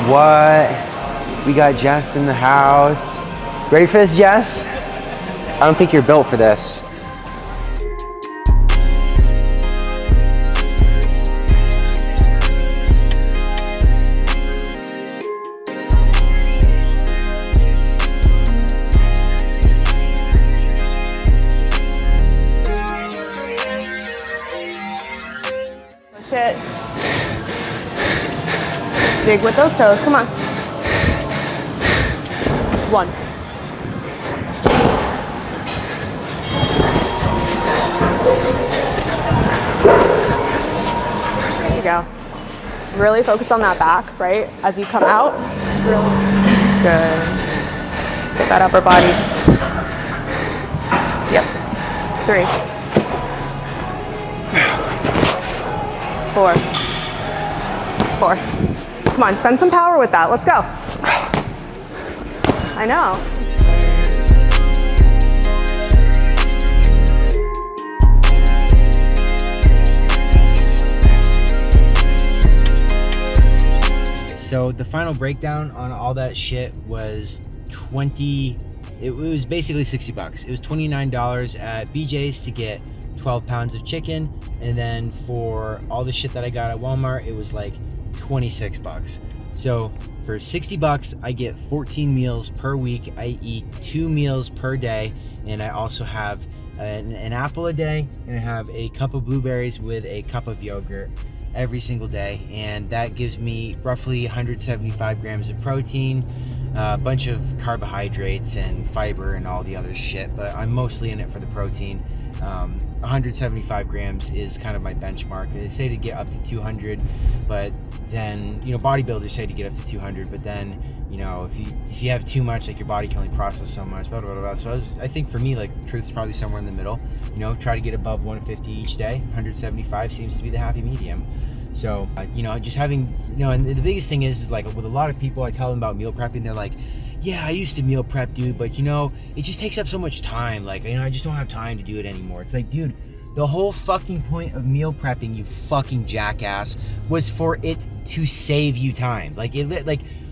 What? We got Jess in the house. Ready for this, Jess? I don't think you're built for this. Push it. Dig with those toes, come on. 1. There you go. Really focus on that back, right? As you come out, really good. Get that upper body. Yep. 3. 4. Come on, send some power with that. Let's go. I know. So the final breakdown on all that shit was it was basically $60. It was $29 at BJ's to get 12 pounds of chicken, and then for all the shit that I got at Walmart, it was like $26. So for $60, I get 14 meals per week. I eat 2 meals per day, and I also have an apple a day, and I have a cup of blueberries with a cup of yogurt every single day, and that gives me roughly 175 grams of protein, a bunch of carbohydrates and fiber and all the other shit, but I'm mostly in it for the protein. 175 grams is kind of my benchmark. They say to get up to 200, but then, you know, bodybuilders say to get up to 200, but then, you know, if you have too much, like, your body can only process so much, blah, blah, blah, blah. So I think for me, like, truth's probably somewhere in the middle. You know, try to get above 150 each day. 175 seems to be the happy medium. So, you know, just having, you know, and the biggest thing is like with a lot of people, I tell them about meal prepping, they're like, yeah, I used to meal prep, dude, but, you know, it just takes up so much time. Like, you know, I just don't have time to do it anymore. It's like, dude, the whole fucking point of meal prepping, you fucking jackass, was for it to save you time. Like,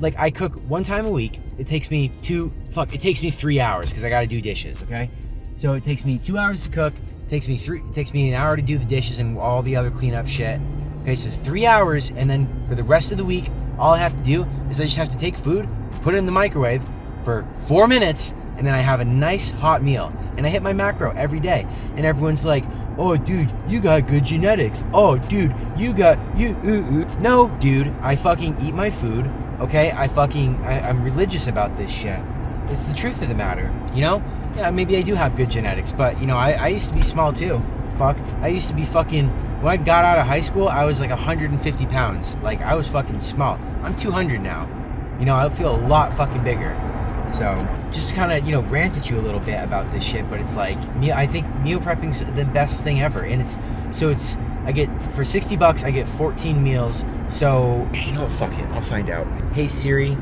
like I cook 1 time a week. It takes me 3 hours because I got to do dishes, okay? So it takes me 2 hours to cook. It takes me an hour to do the dishes and all the other cleanup shit. Okay, so 3 hours, and then for the rest of the week, all I have to do is I just have to take food, put it in the microwave for 4 minutes, and then I have a nice hot meal. And I hit my macro every day. And everyone's like, oh, dude, you got good genetics. Oh, dude, No, dude, I fucking eat my food, okay? I'm religious about this shit. It's the truth of the matter, you know? Yeah, maybe I do have good genetics, but, you know, I used to be small too. I used to be fucking, when I got out of high school, I was like 150 pounds. Like, I was fucking small. I'm 200 now. You know, I feel a lot fucking bigger. So, just to kind of, you know, rant at you a little bit about this shit, but it's like, I think meal prepping's the best thing ever. And I get, for $60, I get 14 meals. So, you know what, fuck it, I'll find out. Hey Siri,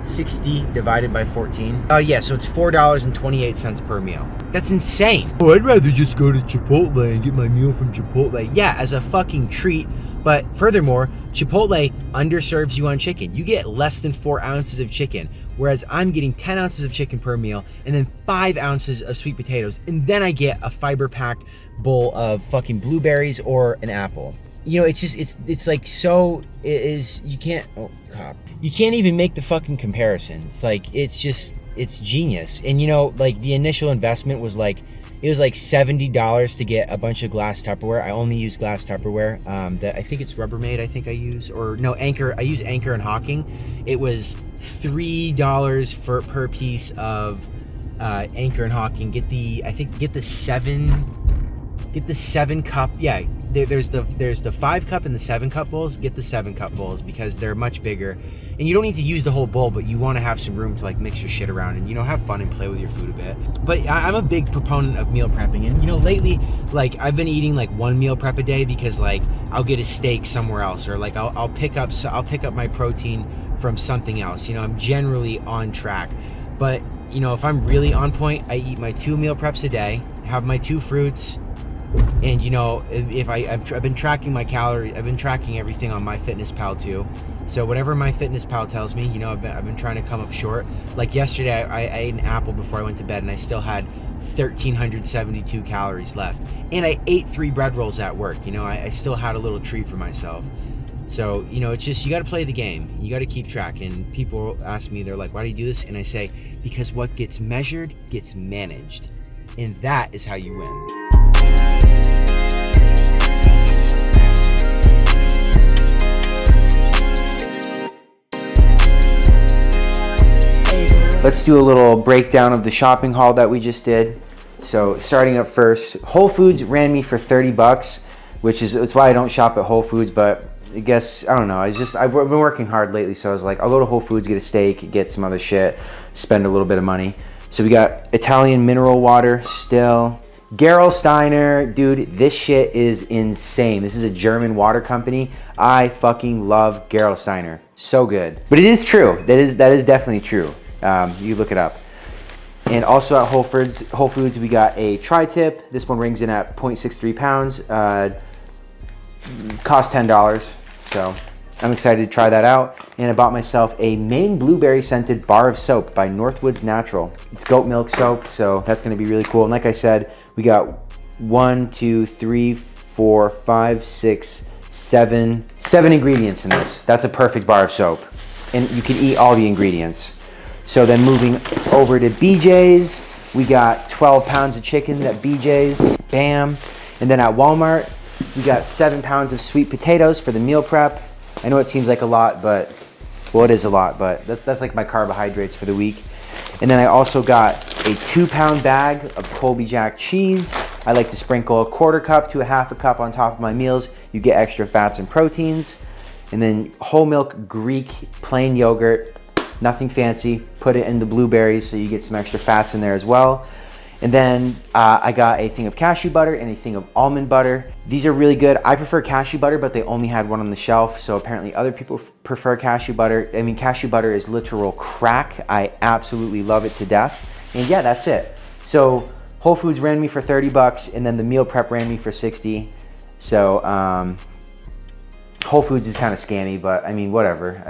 60 divided by 14. Oh yeah, so it's $4.28 per meal. That's insane. Oh, I'd rather just go to Chipotle and get my meal from Chipotle. Yeah, as a fucking treat. But furthermore, Chipotle underserves you on chicken. You get less than 4 ounces of chicken, whereas I'm getting 10 ounces of chicken per meal and then 5 ounces of sweet potatoes. And then I get a fiber-packed bowl of fucking blueberries or an apple. You know, it's just, it's like, so, it is, you can't, oh, God. You can't even make the fucking comparison. It's like, it's genius. And, you know, like, the initial investment was like, it was like $70 to get a bunch of glass Tupperware. I only use glass Tupperware. I think it's Rubbermaid, I think I use, or no, Anchor. I use Anchor and Hawking. It was $3 per piece of Anchor and Hawking. Get the 7 cup. Yeah, there's the 5 cup and the 7 cup bowls. Get the 7 cup bowls because they're much bigger, and you don't need to use the whole bowl, but you want to have some room to like mix your shit around and, you know, have fun and play with your food a bit. But I'm a big proponent of meal prepping, and, you know, lately, like, I've been eating like 1 meal prep a day because, like, I'll get a steak somewhere else, or like I'll pick up my protein from something else. You know, I'm generally on track. But, you know, if I'm really on point, I eat my 2 meal preps a day, have my 2 fruits, and, you know, if I've been tracking my calories, I've been tracking everything on MyFitnessPal too. So whatever MyFitnessPal tells me, you know, I've been trying to come up short. Like yesterday, I ate an apple before I went to bed, and I still had 1,372 calories left. And I ate 3 bread rolls at work. You know, I still had a little treat for myself. So, you know, it's just, you got to play the game. You got to keep track. And people ask me, they're like, why do you do this? And I say, because what gets measured gets managed. And that is how you win. Let's do a little breakdown of the shopping haul that we just did. So starting up first, Whole Foods ran me for 30 bucks, which is, it's why I don't shop at Whole Foods, but I guess, I don't know, I've been working hard lately, so I was like, I'll go to Whole Foods, get a steak, get some other shit, spend a little bit of money. So we got Italian mineral water still. Gerolsteiner, dude, this shit is insane. This is a German water company. I fucking love Gerolsteiner. So good. But it is true. That is definitely true. You look it up. And also at Whole Foods, we got a tri-tip. This one rings in at 0.63 pounds. Cost $10. So I'm excited to try that out. And I bought myself a Maine blueberry scented bar of soap by Northwoods Natural. It's goat milk soap, so that's gonna be really cool. And like I said, we got 1, 2, 3, 4, 5, 6, 7 ingredients in this. That's a perfect bar of soap. And you can eat all the ingredients. So then moving over to BJ's, we got 12 pounds of chicken at BJ's, bam. And then at Walmart, we got 7 pounds of sweet potatoes for the meal prep. I know it seems like a lot, but, well, it is a lot, but that's like my carbohydrates for the week. And then I also got a 2-pound bag of Colby Jack cheese. I like to sprinkle a 1/4 cup to a 1/2 cup on top of my meals. You get extra fats and proteins. And then whole milk Greek plain yogurt, nothing fancy. Put it in the blueberries so you get some extra fats in there as well. And then I got a thing of cashew butter and a thing of almond butter. These are really good. I prefer cashew butter, but they only had one on the shelf, so apparently other people prefer cashew butter. I mean, cashew butter is literal crack. I absolutely love it to death. And yeah, that's it. So Whole Foods ran me for 30 bucks, and then the meal prep ran me for 60. So Whole Foods is kind of scammy, but I mean, whatever.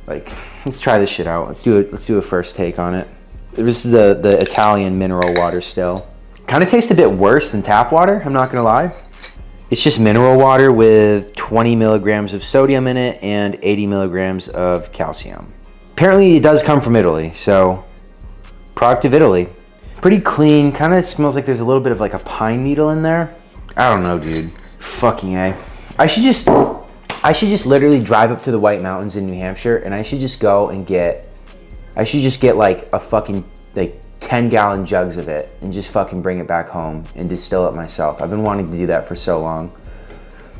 Let's try this shit out. Let's do a first take on it. This is the Italian mineral water still. Kind of tastes a bit worse than tap water, I'm not gonna lie. It's just mineral water with 20 milligrams of sodium in it and 80 milligrams of calcium. Apparently it does come from Italy, so product of Italy. Pretty clean, kind of smells like there's a little bit of like a pine needle in there. I don't know, dude. Fucking A. I should just literally drive up to the White Mountains in New Hampshire, and I should just go and get like a fucking like 10-gallon jugs of it and just fucking bring it back home and distill it myself. I've been wanting to do that for so long.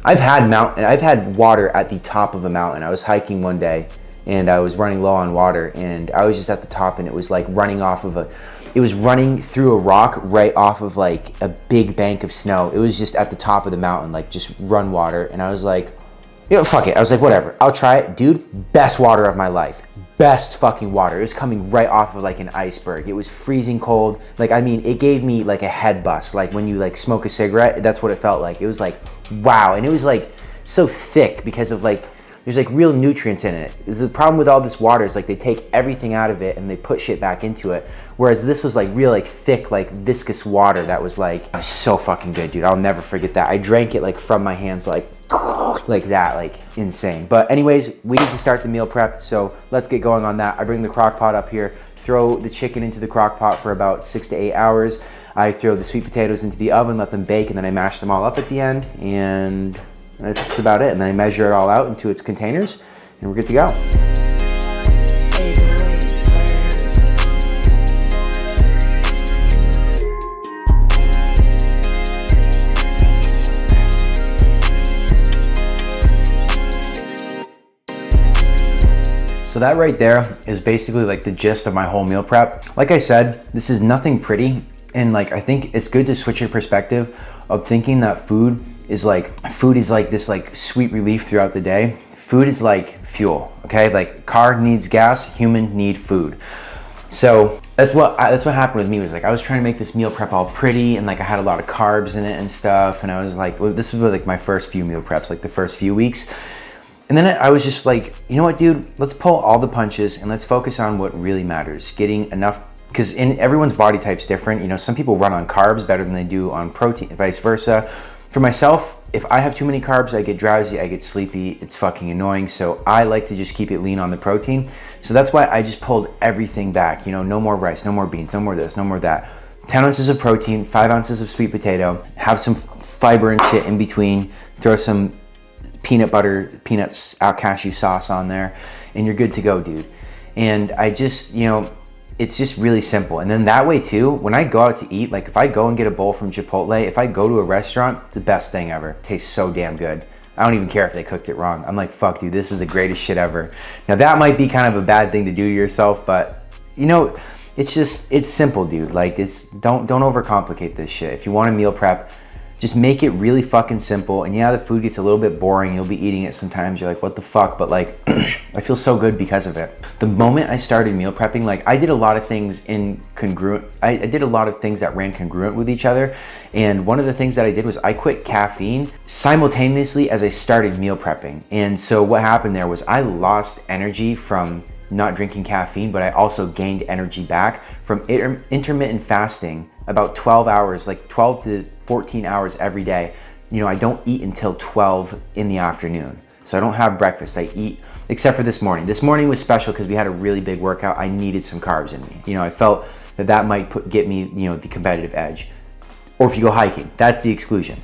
I've had water at the top of a mountain. I was hiking one day and I was running low on water, and I was just at the top, and it was like it was running through a rock right off of like a big bank of snow. It was just at the top of the mountain, like just run water. And I was like, you know, fuck it. I was like, whatever, I'll try it. Dude, best water of my life. Best fucking water. It was coming right off of like an iceberg. It was freezing cold. Like, I mean, it gave me like a head bust. Like when you like smoke a cigarette, that's what it felt like. It was like, wow. And it was like so thick because of like, there's like real nutrients in it. The problem with all this water is like they take everything out of it and they put shit back into it. Whereas this was like real like thick, like viscous water that was like, was so fucking good, dude. I'll never forget that. I drank it like from my hands, like that, like insane. But anyways, we need to start the meal prep, so let's get going on that. I bring the crock pot up here, throw the chicken into the crock pot for about 6 to 8 hours. I throw the sweet potatoes into the oven, let them bake, and then I mash them all up at the end, and that's about it. And then I measure it all out into its containers, and we're good to go. So that right there is basically like the gist of my whole meal prep. Like I said, this is nothing pretty. And like, I think it's good to switch your perspective of thinking that food is like this like sweet relief throughout the day. food is like fuel, okay? Like car needs gas, human need food. So that's what happened with me, was like I was trying to make this meal prep all pretty, and like I had a lot of carbs in it and stuff, and I was like, well, this was like my first few meal preps, like the first few weeks. And then I was just like, you know what, dude, let's pull all the punches and let's focus on what really matters. Getting enough, because in everyone's body type's different. You know, some people run on carbs better than they do on protein, vice versa. For myself, if I have too many carbs, I get drowsy, I get sleepy, it's fucking annoying. So I like to just keep it lean on the protein. So that's why I just pulled everything back. You know, no more rice, no more beans, no more this, no more that. 10 ounces of protein, 5 ounces of sweet potato, have some fiber and shit in between, throw some peanut butter, peanuts, cashew sauce on there, and you're good to go, dude. And I just, you know, it's just really simple. And then that way too, when I go out to eat, like if I go and get a bowl from Chipotle, if I go to a restaurant, it's the best thing ever. It tastes so damn good. I don't even care if they cooked it wrong. I'm like, fuck, dude, this is the greatest shit ever. Now that might be kind of a bad thing to do to yourself, but you know, it's simple, dude. Like don't overcomplicate this shit. If you want to meal prep, just make it really fucking simple. And yeah, the food gets a little bit boring. You'll be eating it sometimes. You're like, what the fuck? But like, I feel so good because of it. The moment I started meal prepping, like I did a lot of things I did a lot of things that ran congruent with each other. And one of the things that I did was I quit caffeine simultaneously as I started meal prepping. And so what happened there was I lost energy from not drinking caffeine, but I also gained energy back from intermittent fasting, about 12 hours, like 12 to 14 hours every day. You know, I don't eat until 12 in the afternoon. So I don't have breakfast. I eat, except for this morning. This morning was special because we had a really big workout. I needed some carbs in me. You know, I felt that might get me, you know, the competitive edge. Or if you go hiking, that's the exclusion.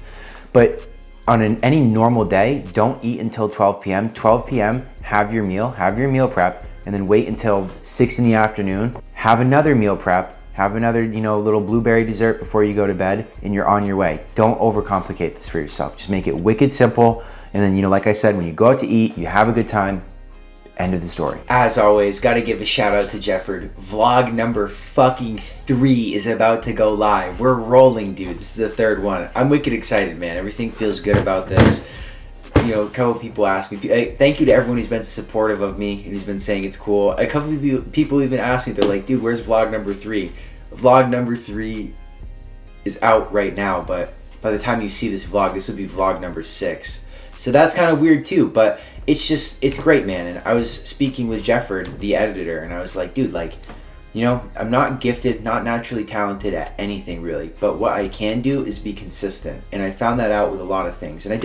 But on any normal day, don't eat until 12 p.m. 12 p.m., have your meal prep, and then wait until 6 in the afternoon, have another meal prep, have another, you know, little blueberry dessert before you go to bed, and you're on your way. Don't overcomplicate this for yourself. Just make it wicked simple. And then, you know, like I said, when you go out to eat, you have a good time. End of the story. As always, gotta give a shout out to Jefford. Vlog number fucking 3 is about to go live. We're rolling, dude. This is the 3rd one. I'm wicked excited, man. Everything feels good about this. You know, a couple people asked me. Thank you to everyone who's been supportive of me and who's been saying it's cool. A couple of people even asked me, they're like, dude, where's vlog number 3? Vlog number 3 is out right now, but by the time you see this vlog, this will be vlog number 6. So that's kind of weird too, but it's great, man. And I was speaking with Jefford, the editor, and I was like, dude, like, you know, I'm not gifted, not naturally talented at anything really, but what I can do is be consistent. And I found that out with a lot of things. And I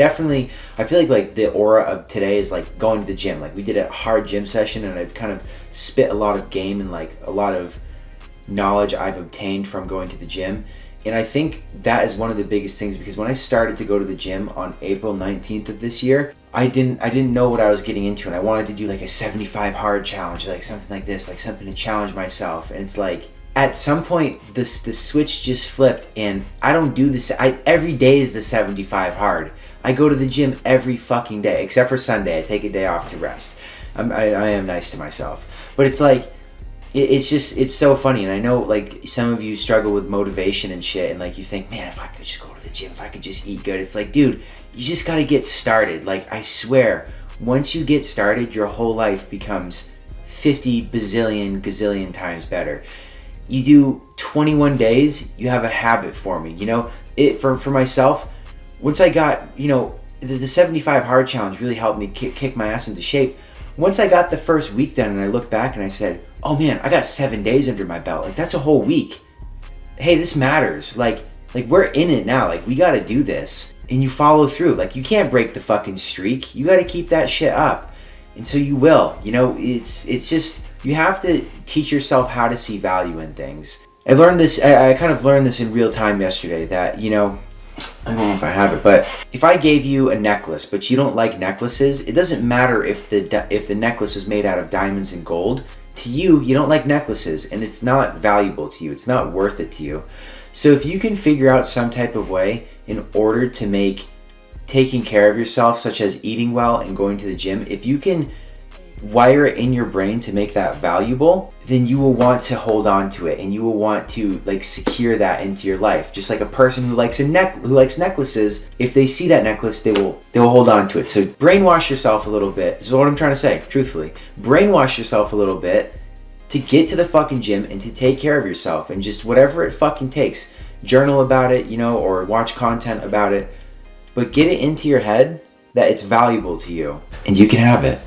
feel like the aura of today is like going to the gym. Like we did a hard gym session, and I've kind of spit a lot of game and like a lot of knowledge I've obtained from going to the gym. And I think that is one of the biggest things, because when I started to go to the gym on April 19th of this year, I didn't know what I was getting into, and I wanted to do like a 75 hard challenge, like something like this, like something to challenge myself. And it's like at some point the switch just flipped, and I don't do this. Every day is the 75 hard. I go to the gym every fucking day, except for Sunday. I take a day off to rest. I am nice to myself, but it's like, it's so funny. And I know like some of you struggle with motivation and shit, and like you think, man, if I could just go to the gym, if I could just eat good. It's like, dude, you just got to get started. Like I swear, once you get started, your whole life becomes 50 bazillion gazillion times better. You do 21 days, you have a habit forming. You know, for myself, once I got, you know, the 75 hard challenge really helped me kick my ass into shape. Once I got the first week done and I looked back and I said, oh man, I got 7 days under my belt. Like that's a whole week. Hey, this matters. Like we're in it now. Like we got to do this. And you follow through. Like you can't break the fucking streak. You got to keep that shit up. And so you will. You know, it's just, you have to teach yourself how to see value in things. I learned this, I kind of learned this in real time yesterday, that, you know, I don't know if I have it, but if I gave you a necklace, but you don't like necklaces, it doesn't matter if the necklace was made out of diamonds and gold. To you, you don't like necklaces, and it's not valuable to you. It's not worth it to you. So if you can figure out some type of way in order to make taking care of yourself, such as eating well and going to the gym, if you can wire it in your brain to make that valuable, then you will want to hold on to it, and you will want to like secure that into your life. Just like a person who likes necklaces, if they see that necklace, they will hold on to it. So brainwash yourself a little bit. This is what I'm trying to say, truthfully. Brainwash yourself a little bit to get to the fucking gym and to take care of yourself, and just whatever it fucking takes. Journal about it, you know, or watch content about it, but get it into your head that it's valuable to you and you can have it.